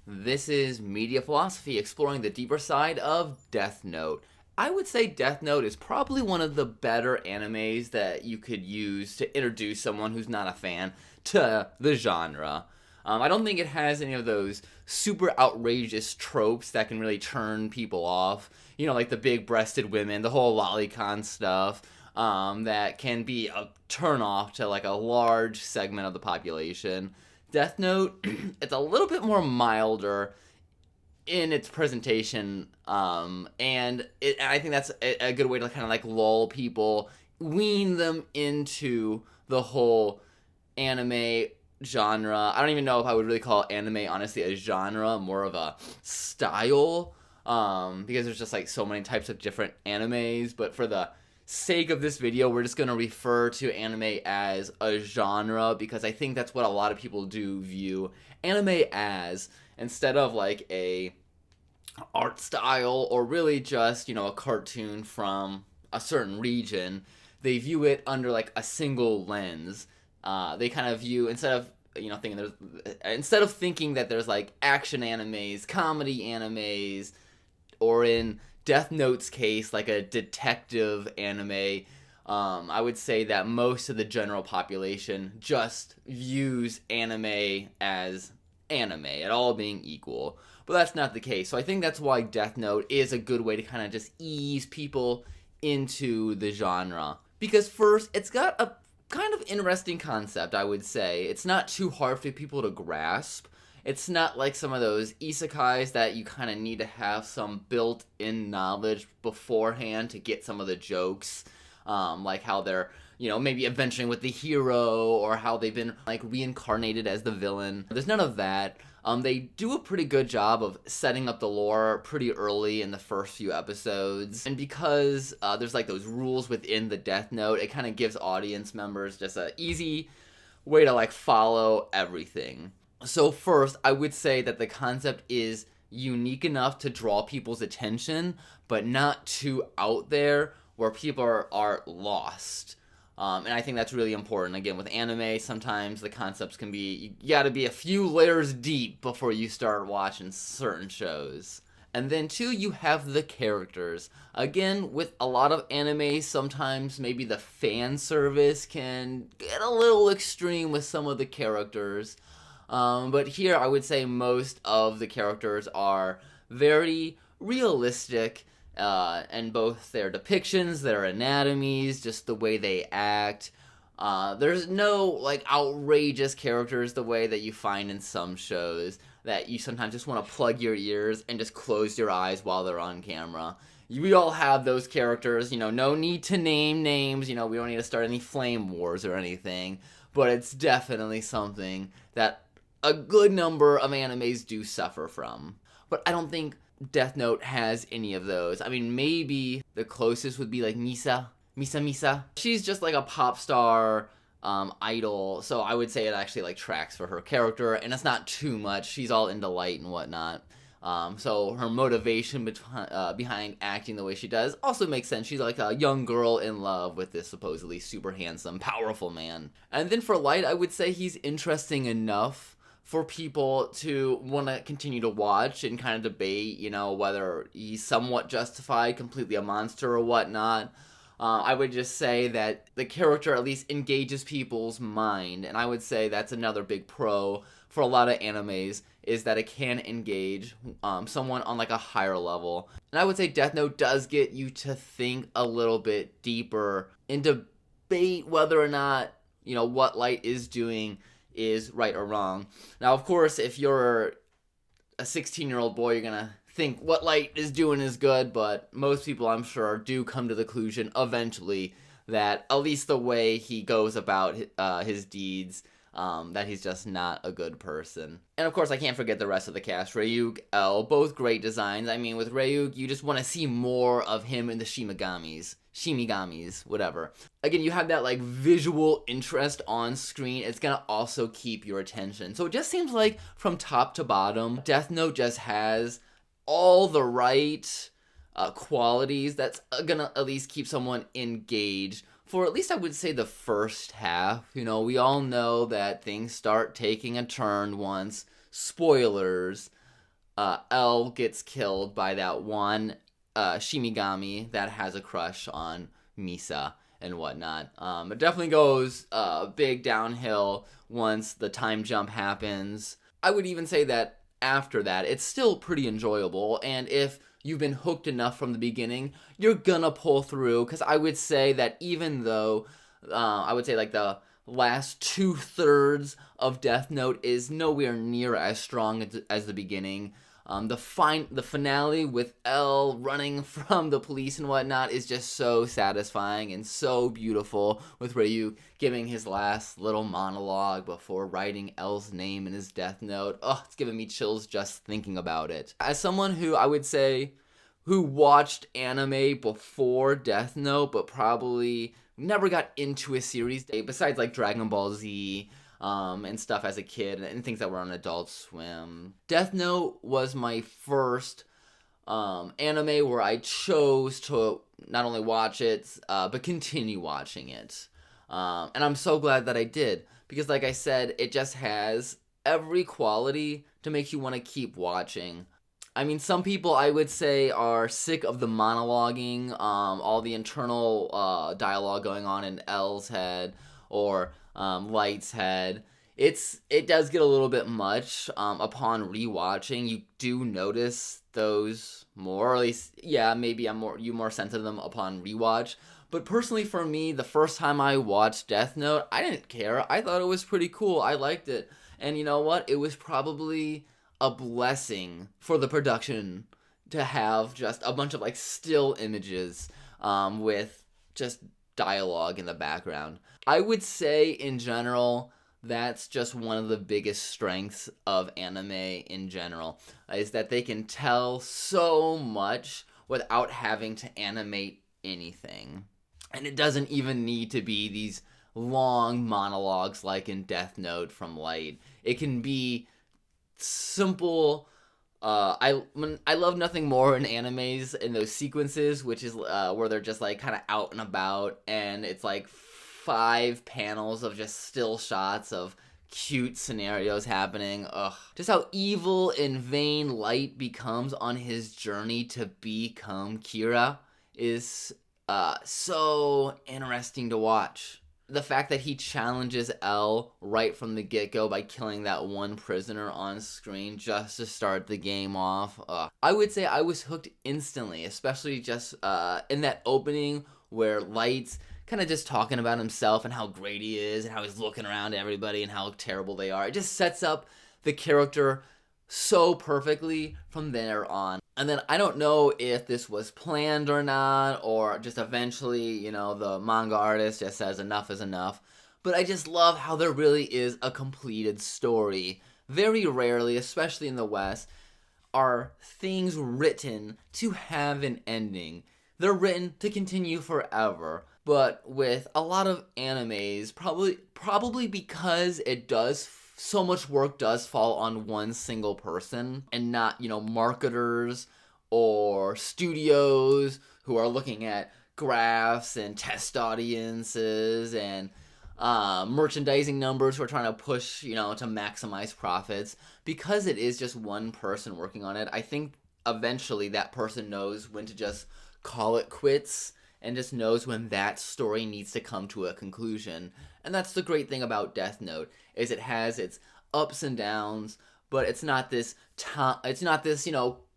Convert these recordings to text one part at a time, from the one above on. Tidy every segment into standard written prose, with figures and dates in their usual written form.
This is Media Philosophy, exploring the deeper side of Death Note. I would say Death Note is probably one of the better animes that you could use to introduce someone who's not a fan to the genre. I don't think it has any of those super outrageous tropes that can really turn people off. You know, like the big breasted women, the whole lolicon stuff, that can be a turn off to like a large segment of the population. Death Note, it's a little bit more milder in its presentation, I think that's a good way to kind of like lull people, wean them into the whole anime genre. I don't even know if I would really call anime honestly a genre, more of a style, because there's just like so many types of different animes. But for the sake of this video, we're just going to refer to anime as a genre, because I think that's what a lot of people do view anime as, instead of like a art style or really just, you know, a cartoon from a certain region. They view it under like a single lens. They kind of view, instead of thinking that there's like action animes, comedy animes, or in Death Note's case, like a detective anime. I would say that most of the general population just views anime as anime, at all being equal. But that's not the case. So I think that's why Death Note is a good way to kind of just ease people into the genre. Because first, it's got a kind of interesting concept, I would say. It's not too hard for people to grasp. It's not like some of those isekais that you kind of need to have some built-in knowledge beforehand to get some of the jokes. Like how they're, you know, maybe adventuring with the hero, or how they've been like reincarnated as the villain. There's none of that. They do a pretty good job of setting up the lore pretty early in the first few episodes. And because there's like those rules within the Death Note, it kind of gives audience members just an easy way to like follow everything. So first, I would say that the concept is unique enough to draw people's attention, but not too out there where people are lost. And I think that's really important. Again, with anime, sometimes the concepts can be, you gotta be a few layers deep before you start watching certain shows. And then two, you have the characters. Again, with a lot of anime, sometimes maybe the fan service can get a little extreme with some of the characters. But here I would say most of the characters are very realistic, and both their depictions, their anatomies, just the way they act. There's no like outrageous characters the way that you find in some shows that you sometimes just want to plug your ears and just close your eyes while they're on camera. We all have those characters, you know, no need to name names, you know, we don't need to start any flame wars or anything, but it's definitely something that a good number of animes do suffer from. But I don't think Death Note has any of those. I mean, maybe the closest would be like Misa. She's just like a pop star idol, so I would say it actually like tracks for her character, and it's not too much. She's all into light and whatnot. So her motivation behind acting the way she does also makes sense. She's like a young girl in love with this supposedly super handsome, powerful man. And then for Light, I would say he's interesting enough for people to want to continue to watch and kind of debate, you know, whether he's somewhat justified, completely a monster or whatnot. I would just say that the character at least engages people's mind, and I would say that's another big pro for a lot of animes, is that it can engage someone on like a higher level. And I would say Death Note does get you to think a little bit deeper and debate whether or not, you know, what Light is doing is right or wrong. Now, of course, if you're a 16-year-old boy, you're gonna think what Light is doing is good, but most people, I'm sure, do come to the conclusion eventually that at least the way he goes about his deeds, that he's just not a good person. And of course, I can't forget the rest of the cast. Ryuk, L, both great designs. I mean, with Ryuk, you just want to see more of him in the Shimigamis, whatever. Again, you have that like visual interest on screen. It's gonna also keep your attention. So it just seems like from top to bottom, Death Note just has all the right qualities that's gonna at least keep someone engaged for at least I would say the first half. You know, we all know that things start taking a turn once. Spoilers. L gets killed by that one Shimigami that has a crush on Misa and whatnot. It definitely goes big downhill once the time jump happens. I would even say that after that, it's still pretty enjoyable, and if you've been hooked enough from the beginning, you're gonna pull through, because I would say that even though I would say like the last 2/3 of Death Note is nowhere near as strong as the beginning. The finale with L running from the police and whatnot is just so satisfying and so beautiful, with Ryu giving his last little monologue before writing L's name in his death note. Oh, it's giving me chills just thinking about it. As someone who I would say who watched anime before Death Note but probably never got into a series besides like Dragon Ball Z and stuff as a kid and things that were on Adult Swim. Death Note was my first anime where I chose to not only watch it but continue watching it. And I'm so glad that I did, because like I said, it just has every quality to make you want to keep watching. I mean, some people I would say are sick of the monologuing, all the internal dialogue going on in L's head or Light's head. It does get a little bit much upon rewatching. You do notice those more, or at least, yeah, maybe you more sensitive to them upon rewatch. But personally, for me, the first time I watched Death Note, I didn't care. I thought it was pretty cool. I liked it, and you know what? It was probably a blessing for the production to have just a bunch of like still images with just dialogue in the background. I would say in general that's just one of the biggest strengths of anime in general, is that they can tell so much without having to animate anything. And it doesn't even need to be these long monologues like in Death Note from Light. It can be simple. I love nothing more in animes in those sequences, which is where they're just like kind of out and about, and it's like 5 panels of just still shots of cute scenarios happening. Ugh, just how evil and vain Light becomes on his journey to become Kira is so interesting to watch. The fact that he challenges L right from the get-go by killing that one prisoner on screen just to start the game off. I would say I was hooked instantly, especially just in that opening where Light's kind of just talking about himself and how great he is and how he's looking around at everybody and how terrible they are. It just sets up the character so perfectly from there on. And then I don't know if this was planned or not, or just eventually, the manga artist just says enough is enough. But I just love how there really is a completed story. Very rarely, especially in the West, are things written to have an ending. They're written to continue forever. But with a lot of animes, probably because so much work does fall on one single person and not, marketers or studios who are looking at graphs and test audiences and merchandising numbers who are trying to push, to maximize profits. Because it is just one person working on it, I think eventually that person knows when to just call it quits and just knows when that story needs to come to a conclusion. And that's the great thing about Death Note, is it has its ups and downs, but it's not this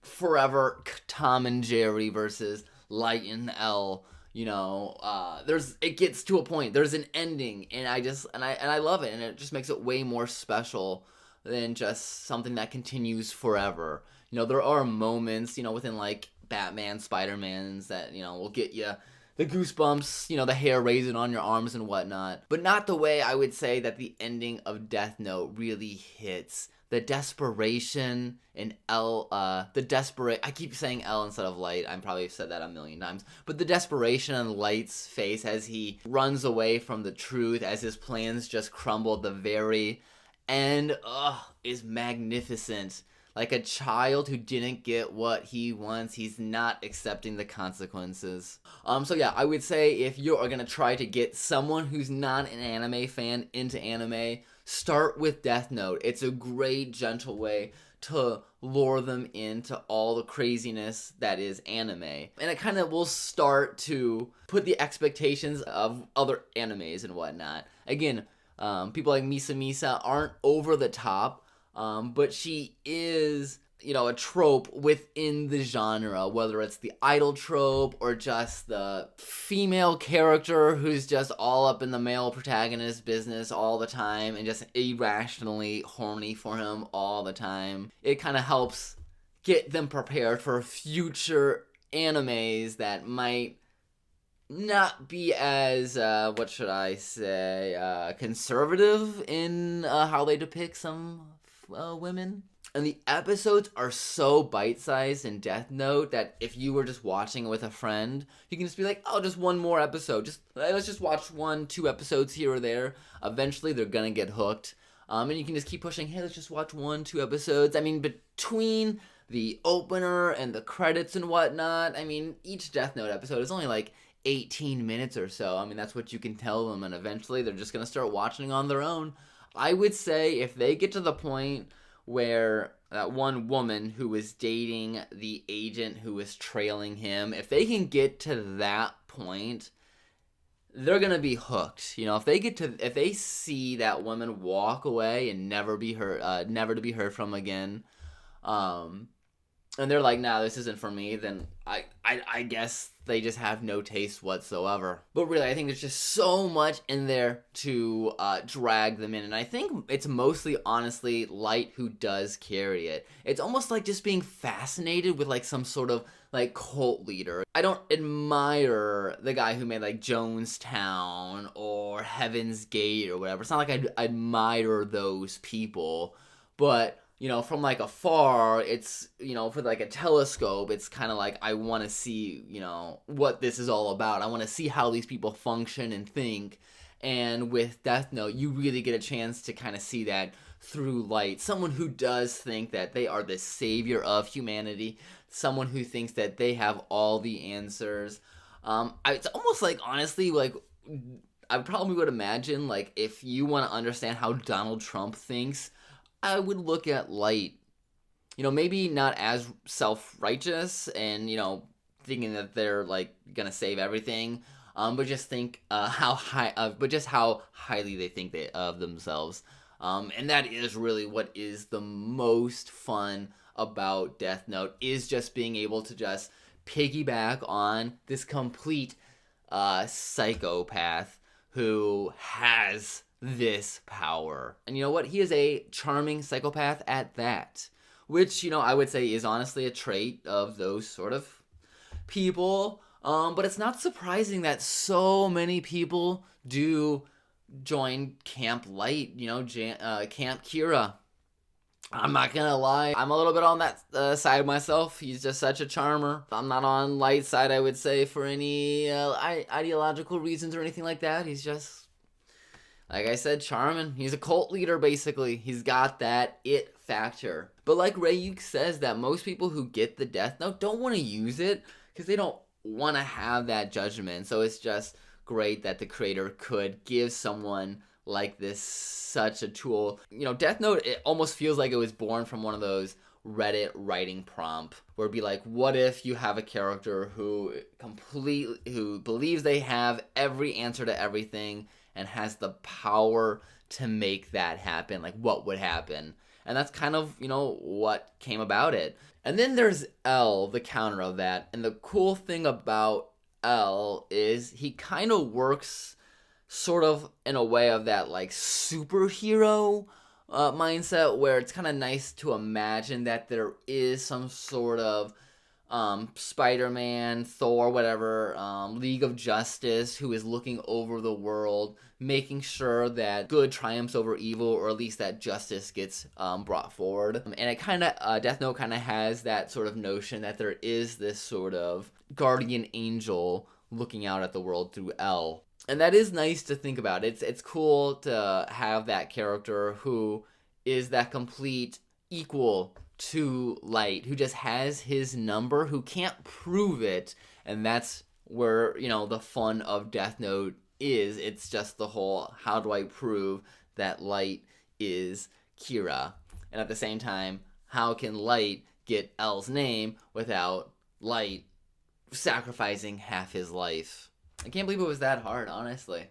forever Tom and Jerry versus Light and L. It gets to a point. There's an ending, and I love it, and it just makes it way more special than just something that continues forever. There are moments, within like Batman, Spider-Man's that will get you the goosebumps, the hair raising on your arms and whatnot. But not the way I would say that the ending of Death Note really hits. The desperation in L, I keep saying L instead of Light. I probably said that a million times. But the desperation on Light's face as he runs away from the truth, as his plans just crumble at the very end, is magnificent. Like a child who didn't get what he wants, he's not accepting the consequences. So yeah, I would say if you're gonna try to get someone who's not an anime fan into anime, start with Death Note. It's a great, gentle way to lure them into all the craziness that is anime. And it kind of will start to put the expectations of other animes and whatnot. Again, people like Misa aren't over the top, but she is, a trope within the genre, whether it's the idol trope or just the female character who's just all up in the male protagonist business all the time and just irrationally horny for him all the time. It kind of helps get them prepared for future animes that might not be as, conservative in how they depict some women. And the episodes are so bite-sized in Death Note that if you were just watching it with a friend, you can just be like, oh, just one more episode. Let's just watch 1-2 episodes here or there. Eventually, they're gonna get hooked. And you can just keep pushing, hey, let's just watch 1-2 episodes. I mean, between the opener and the credits and whatnot, I mean, each Death Note episode is only like 18 minutes or so. I mean, that's what you can tell them. And eventually, they're just gonna start watching on their own. I would say if they get to the point where that one woman who was dating the agent who was trailing him, if they can get to that point, they're gonna be hooked. If they see that woman walk away and never to be heard from again, and they're like, nah, this isn't for me, then I guess they just have no taste whatsoever. But really, I think there's just so much in there to drag them in. And I think it's mostly, honestly, Light who does carry it. It's almost like just being fascinated with, like, some sort of, like, cult leader. I don't admire the guy who made, like, Jonestown or Heaven's Gate or whatever. It's not like I admire those people. But from like afar, it's, for like a telescope, it's kind of like I want to see, what this is all about. I want to see how these people function and think. And with Death Note, you really get a chance to kind of see that through Light. Someone who does think that they are the savior of humanity. Someone who thinks that they have all the answers. It's almost like, honestly, like, I probably would imagine, like, if you want to understand how Donald Trump thinks, I would look at Light, maybe not as self-righteous and, thinking that they're, like, gonna save everything, but just think how highly they think of themselves. And that is really what is the most fun about Death Note, is just being able to just piggyback on this complete psychopath who has this power. And you know what? He is a charming psychopath at that. Which, I would say is honestly a trait of those sort of people. But it's not surprising that so many people do join Camp Light, Camp Kira. I'm not gonna lie, I'm a little bit on that side myself. He's just such a charmer. I'm not on Light's side, I would say, for any ideological reasons or anything like that. He's just, like I said, charming. He's a cult leader, basically. He's got that it factor. But like Ryuk says, that most people who get the Death Note don't want to use it because they don't want to have that judgment. So it's just great that the creator could give someone like this such a tool. Death Note, it almost feels like it was born from one of those Reddit writing prompt where it'd be like, what if you have a character who believes they have every answer to everything and has the power to make that happen? Like, what would happen? And that's kind of, what came about it. And then there's L, the counter of that. And the cool thing about L is he kind of works sort of in a way of that, like, superhero mindset, where it's kind of nice to imagine that there is some sort of Spider-Man, Thor, whatever, League of Justice, who is looking over the world, making sure that good triumphs over evil, or at least that justice gets brought forward. And it kind of, Death Note kind of has that sort of notion that there is this sort of guardian angel looking out at the world through L. And that is nice to think about. It's cool to have that character who is that complete equal to Light, who just has his number, who can't prove it, and that's where, the fun of Death Note is. It's just the whole, how do I prove that Light is Kira? And at the same time, how can Light get L's name without Light sacrificing half his life? I can't believe it was that hard, honestly.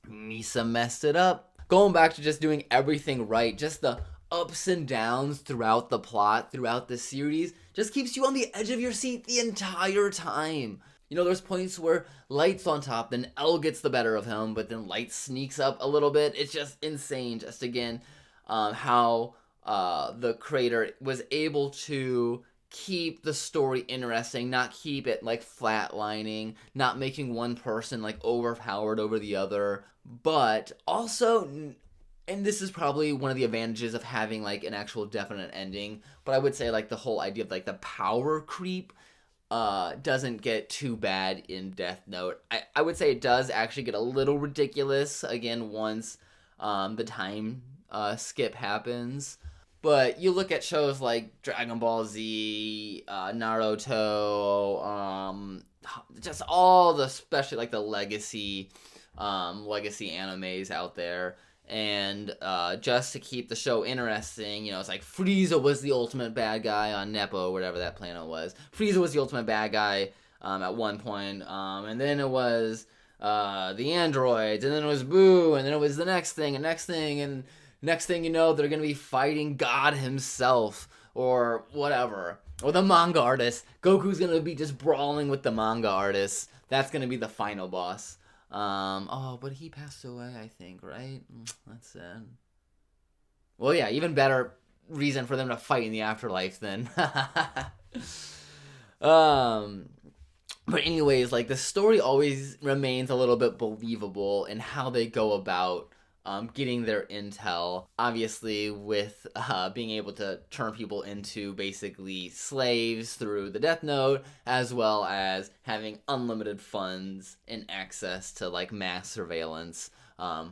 Misa messed it up. Going back to just doing everything right, just the ups and downs throughout the plot, throughout the series, just keeps you on the edge of your seat the entire time. You know, there's points where Light's on top, then L gets the better of him, but then Light sneaks up a little bit. It's just insane, just again, how the creator was able to keep the story interesting, not keep it like flatlining, not making one person like overpowered over the other, but also, and this is probably one of the advantages of having like an actual definite ending, but I would say like the whole idea of like the power creep doesn't get too bad in Death Note. I would say it does actually get a little ridiculous again once the time skip happens. But you look at shows like Dragon Ball Z, Naruto, just all the, especially like the legacy animes out there. And just to keep the show interesting, you know, it's like Frieza was the ultimate bad guy on Nepo, whatever that planet was. Frieza was the ultimate bad guy at one point, and then it was the androids, and then it was Boo, and then it was the next thing, and next thing, and next thing you know, they're going to be fighting God himself, or whatever. Or the manga artist. Goku's going to be just brawling with the manga artist. That's going to be the final boss. But he passed away, I think, right? That's sad. Well, yeah, even better reason for them to fight in the afterlife then. But anyways, like, the story always remains a little bit believable in how they go about getting their intel. Obviously, with being able to turn people into basically slaves through the Death Note, as well as having unlimited funds and access to like mass surveillance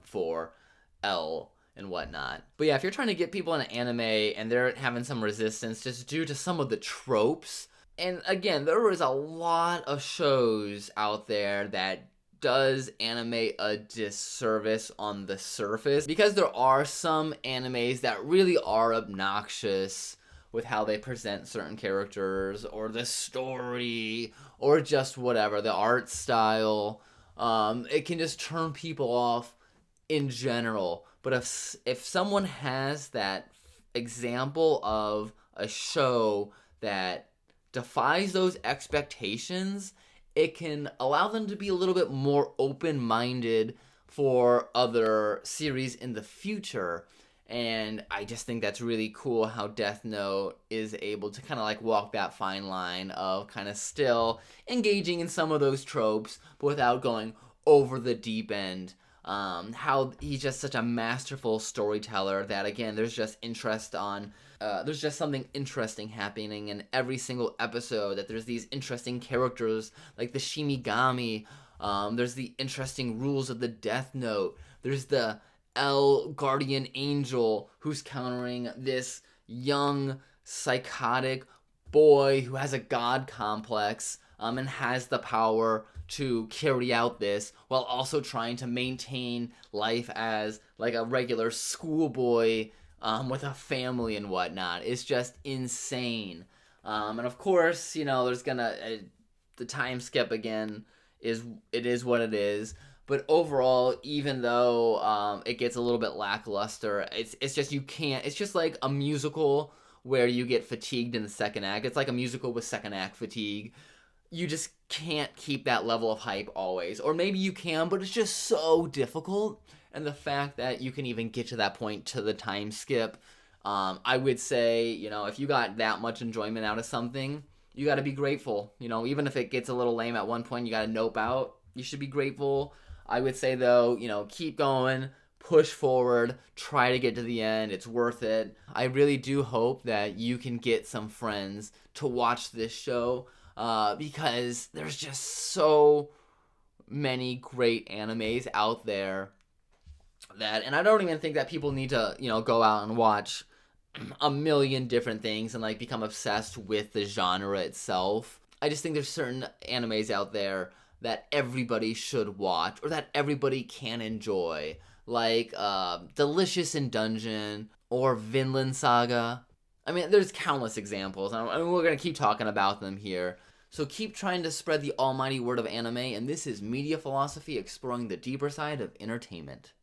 for L and whatnot. But yeah, if you're trying to get people in an anime and they're having some resistance just due to some of the tropes, and again, there is a lot of shows out there that does anime a disservice on the surface, because there are some animes that really are obnoxious with how they present certain characters or the story or just whatever, the art style. It can just turn people off in general. But if someone has that example of a show that defies those expectations, it can allow them to be a little bit more open-minded for other series in the future. And I just think that's really cool how Death Note is able to kind of like walk that fine line of kind of still engaging in some of those tropes, but without going over the deep end. How he's just such a masterful storyteller that, again, there's just there's just something interesting happening in every single episode, that there's these interesting characters like the Shinigami, there's the interesting rules of the Death Note, there's the L Guardian Angel who's countering this young psychotic boy who has a god complex and has the power to carry out this while also trying to maintain life as like a regular schoolboy with a family and whatnot. It's just insane. And of course, you know, there's the time skip again is what it is. But overall, even though it gets a little bit lackluster, it's just, you can't, it's just like a musical where you get fatigued in the second act. It's like a musical with second act fatigue. You just can't keep that level of hype always. Or maybe you can, but it's just so difficult. And the fact that you can even get to that point to the time skip, I would say, you know, if you got that much enjoyment out of something, you got to be grateful. You know, even if it gets a little lame at one point, you got to nope out. You should be grateful. I would say, though, you know, keep going, push forward, try to get to the end. It's worth it. I really do hope that you can get some friends to watch this show, because there's just so many great animes out there and I don't even think that people need to, you know, go out and watch a million different things and like become obsessed with the genre itself. I just think there's certain animes out there that everybody should watch or that everybody can enjoy, like Delicious in Dungeon or Vinland Saga. I mean, there's countless examples, and we're going to keep talking about them here. So keep trying to spread the almighty word of anime, and this is Media Philosophy exploring the deeper side of entertainment.